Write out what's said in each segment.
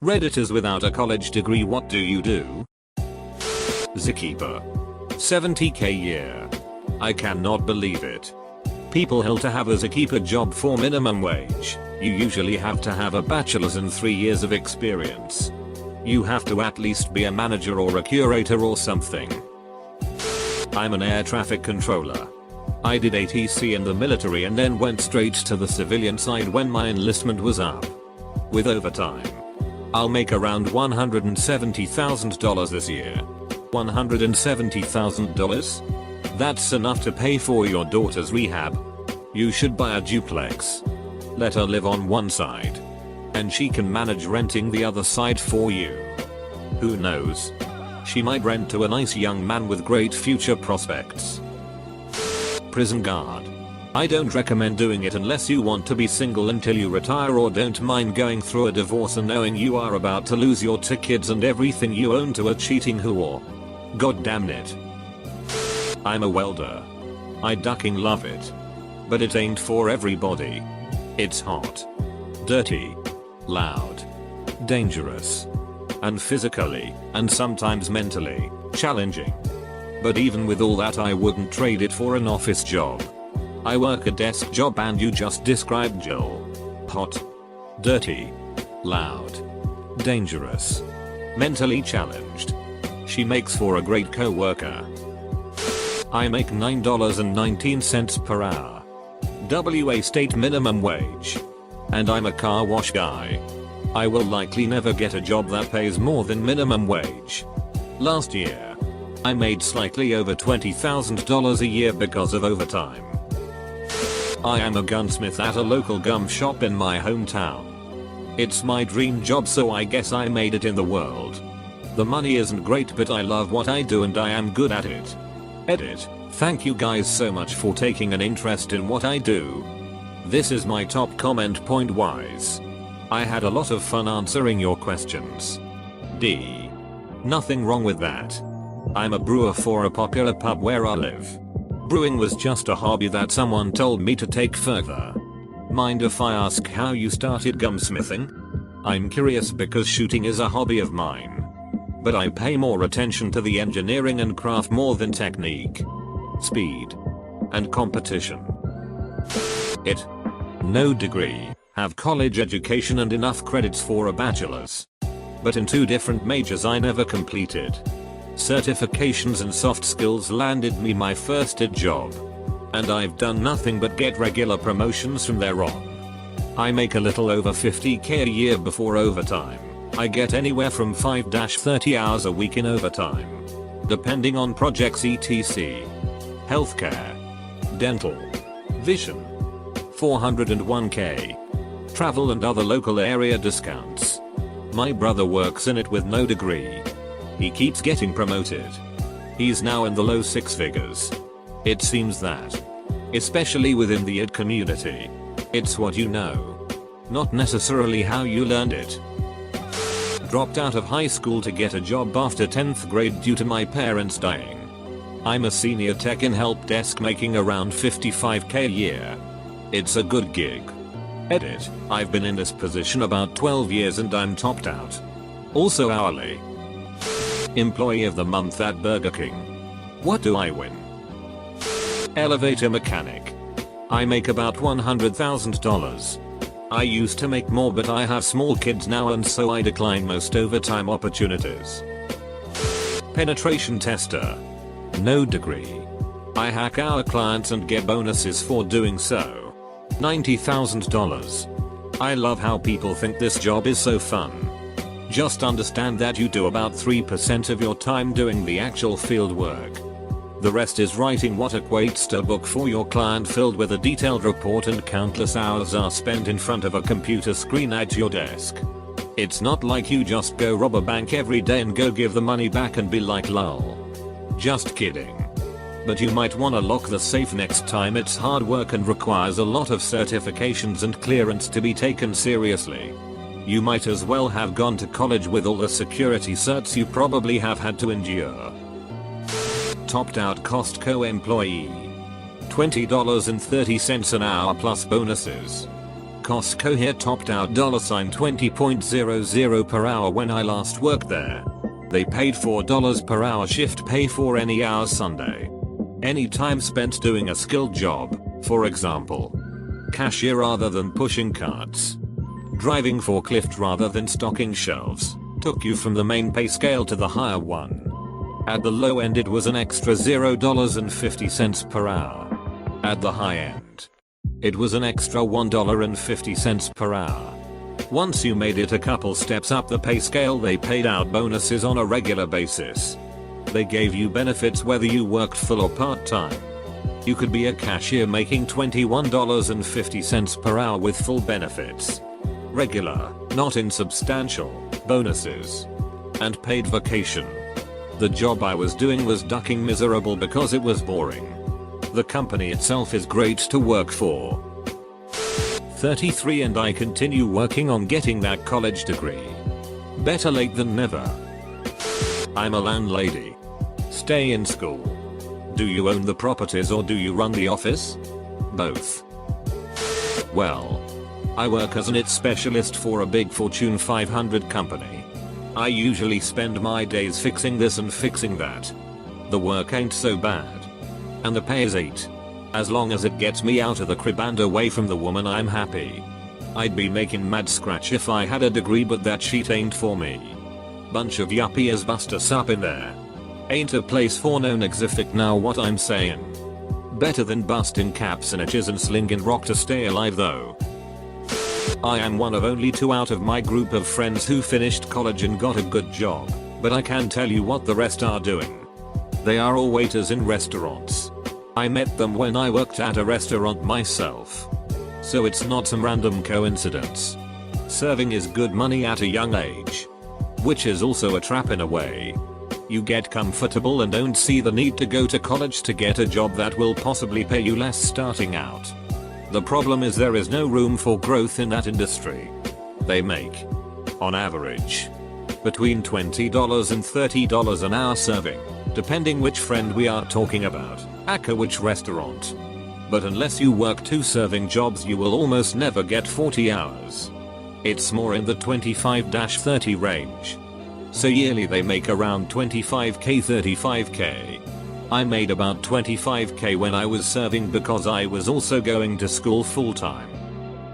Redditors without a college degree, what do you do? Zookeeper. 70k year. I cannot believe it. People hell to have a zookeeper job for minimum wage. You usually have to have a bachelor's and 3 years of experience. You have to at least be a manager or a curator or something. I'm an air traffic controller. I did ATC in the military and then went straight to the civilian side when my enlistment was up. With overtime, I'll make around $170,000 this year. $170,000? That's enough to pay for your daughter's rehab. You should buy a duplex. Let her live on one side, and she can manage renting the other side for you. Who knows? She might rent to a nice young man with great future prospects. Prison guard. I don't recommend doing it unless you want to be single until you retire or don't mind going through a divorce and knowing you are about to lose your 2 kids and everything you own to a cheating whore. God damn it. I'm a welder. I ducking love it. But it ain't for everybody. It's hot, dirty, loud, dangerous, and physically, and sometimes mentally, challenging. But even with all that, I wouldn't trade it for an office job. I work a desk job and you just described Jill. Hot, dirty, loud, dangerous, mentally challenged. She makes for a great co-worker. I make $9.19 per hour. WA state minimum wage. And I'm a car wash guy. I will likely never get a job that pays more than minimum wage. Last year, I made slightly over $20,000 a year because of overtime. I am a gunsmith at a local gum shop in my hometown. It's my dream job, so I guess I made it in the world. The money isn't great, but I love what I do and I am good at it. Edit. Thank you guys so much for taking an interest in what I do. This is my top comment point wise. I had a lot of fun answering your questions. D. Nothing wrong with that. I'm a brewer for a popular pub where I live. Brewing was just a hobby that someone told me to take further. Mind if I ask how you started gumsmithing? I'm curious because shooting is a hobby of mine. But I pay more attention to the engineering and craft more than technique, speed, and competition. It. No degree, have college education and enough credits for a bachelor's. But in 2 different majors I never completed. Certifications and soft skills landed me my first job. And I've done nothing but get regular promotions from there on. I make a little over 50k a year before overtime. I get anywhere from 5-30 hours a week in overtime. Depending on projects etc. Healthcare. Dental. Vision. 401k. Travel and other local area discounts. My brother works in it with no degree. He keeps getting promoted. He's now in the low 6 figures. It seems that, especially within the ed community, it's what you know, not necessarily how you learned it. Dropped out of high school to get a job after 10th grade due to my parents dying. I'm a senior tech in help desk making around 55k a year. It's a good gig. Edit. I've been in this position about 12 years and I'm topped out. Also hourly. Employee of the month at Burger King. What do I win? Elevator mechanic. I make about $100,000. I used to make more, but I have small kids now and so I decline most overtime opportunities. Penetration tester. No degree. I hack our clients and get bonuses for doing so. $90,000. I love how people think this job is so fun. Just understand that you do about 3% of your time doing the actual field work. The rest is writing what equates to a book for your client filled with a detailed report, and countless hours are spent in front of a computer screen at your desk. It's not like you just go rob a bank every day and go give the money back and be like lol. Just kidding. But you might wanna lock the safe next time. It's hard work and requires a lot of certifications and clearance to be taken seriously. You might as well have gone to college with all the security certs you probably have had to endure. Topped out Costco employee. $20.30 an hour plus bonuses. Costco here topped out $20.00 per hour when I last worked there. They paid $4 per hour shift pay for any hour Sunday. Any time spent doing a skilled job, for example, cashier rather than pushing carts, driving forklift rather than stocking shelves, took you from the main pay scale to the higher one. At the low end it was an extra $0.50 per hour. At the high end, it was an extra $1.50 per hour. Once you made it a couple steps up the pay scale, they paid out bonuses on a regular basis. They gave you benefits whether you worked full or part-time. You could be a cashier making $21.50 per hour with full benefits, regular, not insubstantial, bonuses, and paid vacation. The job I was doing was ducking miserable because it was boring. The company itself is great to work for. 33 and I continue working on getting that college degree. Better late than never. I'm a landlady. Stay in school. Do you own the properties or do you run the office? Both. Well, I work as an IT specialist for a big Fortune 500 company. I usually spend my days fixing this and fixing that. The work ain't so bad. And the pay is 8. As long as it gets me out of the crib and away from the woman, I'm happy. I'd be making mad scratch if I had a degree, but that shit ain't for me. Bunch of yuppies bust us up in there. Ain't a place for no niggas if it know what I'm saying. Better than busting caps and itches and slinging rock to stay alive though. I am one of only 2 out of my group of friends who finished college and got a good job, but I can tell you what the rest are doing. They are all waiters in restaurants. I met them when I worked at a restaurant myself. So it's not some random coincidence. Serving is good money at a young age. Which is also a trap in a way. You get comfortable and don't see the need to go to college to get a job that will possibly pay you less starting out. The problem is there is no room for growth in that industry. They make, on average, between $20 and $30 an hour serving, depending which friend we are talking about, aka which restaurant. But unless you work 2 serving jobs you will almost never get 40 hours. It's more in the 25-30 range. So yearly they make around 25k 35k. I made about 25k when I was serving because I was also going to school full time.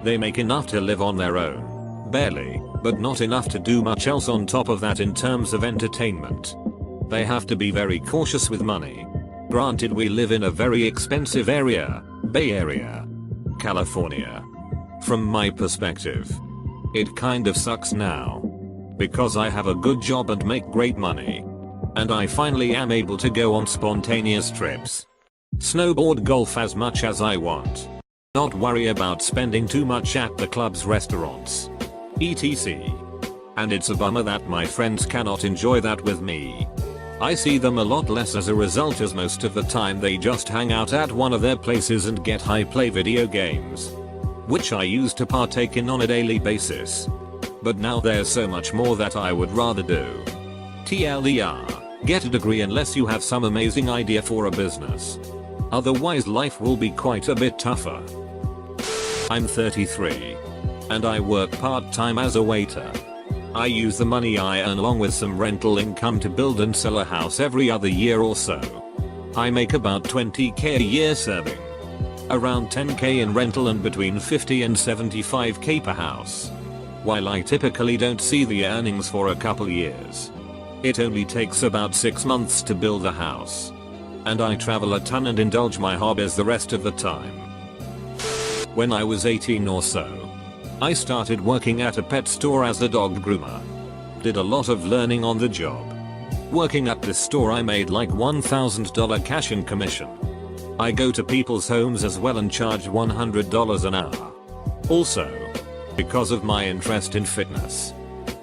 They make enough to live on their own. Barely, but not enough to do much else on top of that in terms of entertainment. They have to be very cautious with money. Granted, we live in a very expensive area, Bay Area, California. From my perspective, it kind of sucks now. Because I have a good job and make great money. And I finally am able to go on spontaneous trips. Snowboard, golf as much as I want. Not worry about spending too much at the clubs, restaurants, etc. And it's a bummer that my friends cannot enjoy that with me. I see them a lot less as a result, as most of the time they just hang out at one of their places and get high, play video games, which I used to partake in on a daily basis. But now there's so much more that I would rather do. TLDR, get a degree unless you have some amazing idea for a business. Otherwise life will be quite a bit tougher. I'm 33. And I work part-time as a waiter. I use the money I earn along with some rental income to build and sell a house every other year or so. I make about 20k a year serving. Around 10k in rental and between 50 and 75k per house. While I typically don't see the earnings for a couple years. It only takes about 6 months to build a house. And I travel a ton and indulge my hobbies the rest of the time. When I was 18 or so, I started working at a pet store as a dog groomer. Did a lot of learning on the job. Working at this store I made like $1,000 cash in commission. I go to people's homes as well and charge $100 an hour. Also, because of my interest in fitness,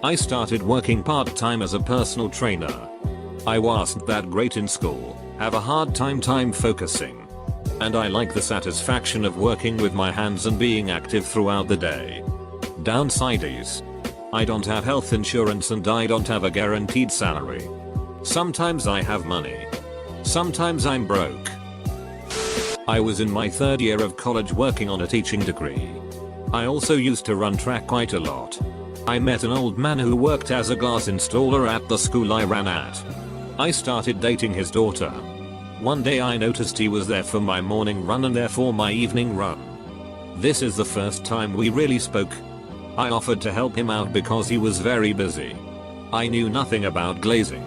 I started working part-time as a personal trainer. I wasn't that great in school, have a hard time focusing. And I like the satisfaction of working with my hands and being active throughout the day. Downside is, I don't have health insurance and I don't have a guaranteed salary. Sometimes I have money. Sometimes I'm broke. I was in my 3rd year of college working on a teaching degree. I also used to run track quite a lot. I met an old man who worked as a glass installer at the school I ran at. I started dating his daughter. One day I noticed he was there for my morning run and therefore my evening run. This is the first time we really spoke. I offered to help him out because he was very busy. I knew nothing about glazing.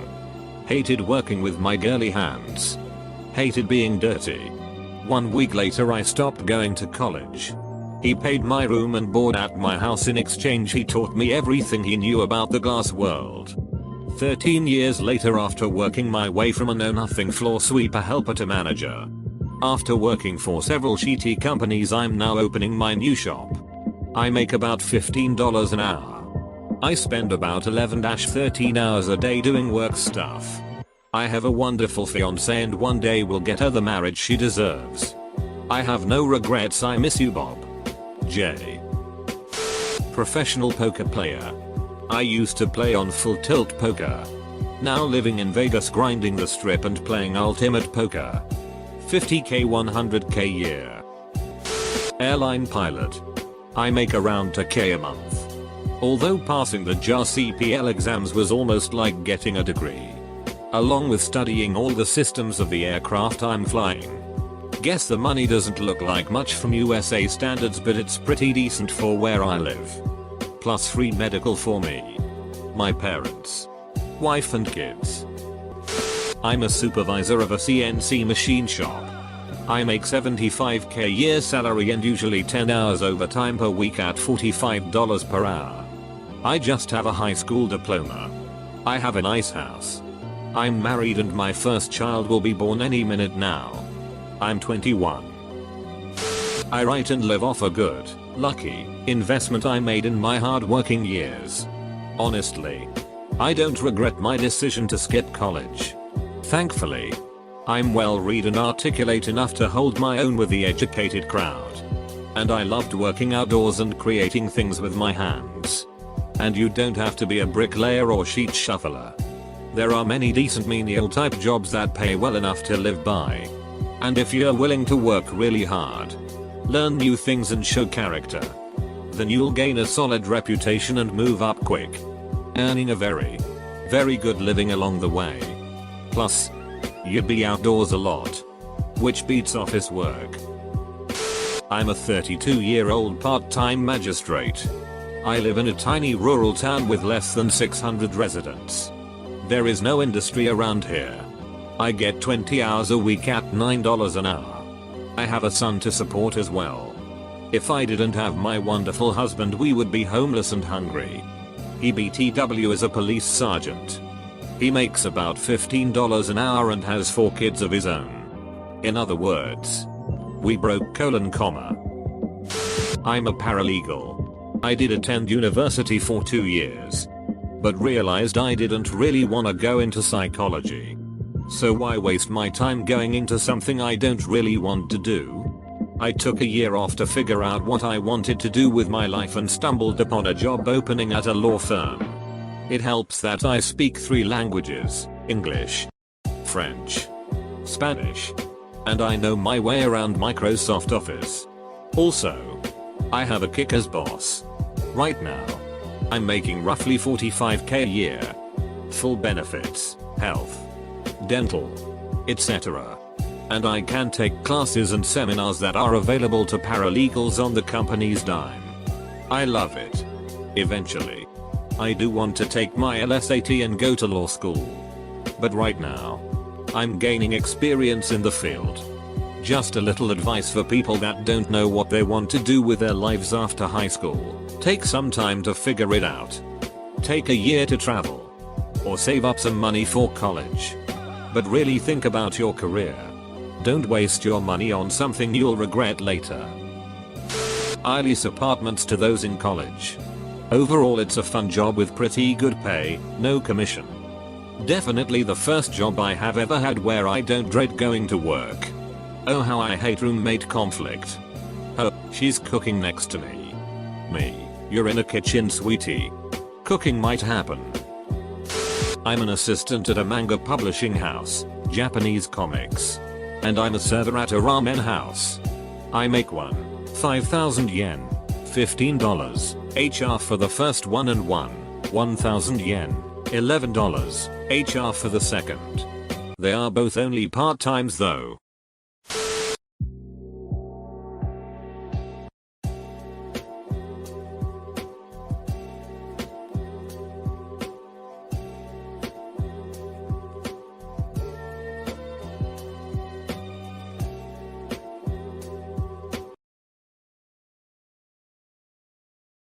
Hated working with my girly hands. Hated being dirty. 1 week later I stopped going to college. He paid my room and board at my house. In exchange he taught me everything he knew about the glass world. 13 years later, after working my way from a know-nothing floor sweeper helper to manager. After working for several shitty companies, I'm now opening my new shop. I make about $15 an hour. I spend about 11-13 hours a day doing work stuff. I have a wonderful fiance and one day will get her the marriage she deserves. I have no regrets. I miss you, Bob. J. Professional poker player. I used to play on Full Tilt Poker. Now living in Vegas, grinding the strip and playing Ultimate Poker. 50k 100k year. Airline pilot. I make around 2k a month. Although passing the JAR CPL exams was almost like getting a degree. Along with studying all the systems of the aircraft I'm flying. Guess the money doesn't look like much from USA standards, but it's pretty decent for where I live. Plus free medical for me, my parents, wife and kids. I'm a supervisor of a CNC machine shop. I make 75k a year salary and usually 10 hours overtime per week at $45 per hour. I just have a high school diploma. I have a nice house. I'm married and my first child will be born any minute now. I'm 21. I write and live off a good, lucky investment I made in my hard-working years. Honestly, I don't regret my decision to skip college. Thankfully, I'm well read and articulate enough to hold my own with the educated crowd. And I loved working outdoors and creating things with my hands. And you don't have to be a bricklayer or sheet shoveler. There are many decent menial type jobs that pay well enough to live by. And if you're willing to work really hard, learn new things and show character, then you'll gain a solid reputation and move up quick, earning a very, very good living along the way. Plus, you'd be outdoors a lot, which beats office work. I'm a 32-year-old part-time magistrate. I live in a tiny rural town with less than 600 residents. There is no industry around here. I get 20 hours a week at $9 an hour. I have a son to support as well. If I didn't have my wonderful husband, we would be homeless and hungry. He BTW is a police sergeant. He makes about $15 an hour and has 4 kids of his own. In other words, we broke : I'm a paralegal. I did attend university for 2 years, but realized I didn't really want to go into psychology. So why waste my time going into something I don't really want to do? I took a year off to figure out what I wanted to do with my life and stumbled upon a job opening at a law firm. It helps that I speak 3 languages, English, French, Spanish, and I know my way around Microsoft Office. Also, I have a kick-ass boss. Right now, I'm making roughly 45k a year. Full benefits, health, dental, etc. And I can take classes and seminars that are available to paralegals on the company's dime. I love it. Eventually, I do want to take my LSAT and go to law school. But right now, I'm gaining experience in the field. Just a little advice for people that don't know what they want to do with their lives after high school. Take some time to figure it out. Take a year to travel. Or save up some money for college. But really think about your career. Don't waste your money on something you'll regret later. I lease apartments to those in college. Overall, it's a fun job with pretty good pay, no commission. Definitely the first job I have ever had where I don't dread going to work. Oh, how I hate roommate conflict. Oh, she's cooking next to me. You're in a kitchen, sweetie. Cooking might happen. I'm an assistant at a manga publishing house, Japanese comics. And I'm a server at a ramen house. I make 5,000 yen, $15 HR for the first one and 1,000 yen. $11 HR for the second. They are both only part-times though.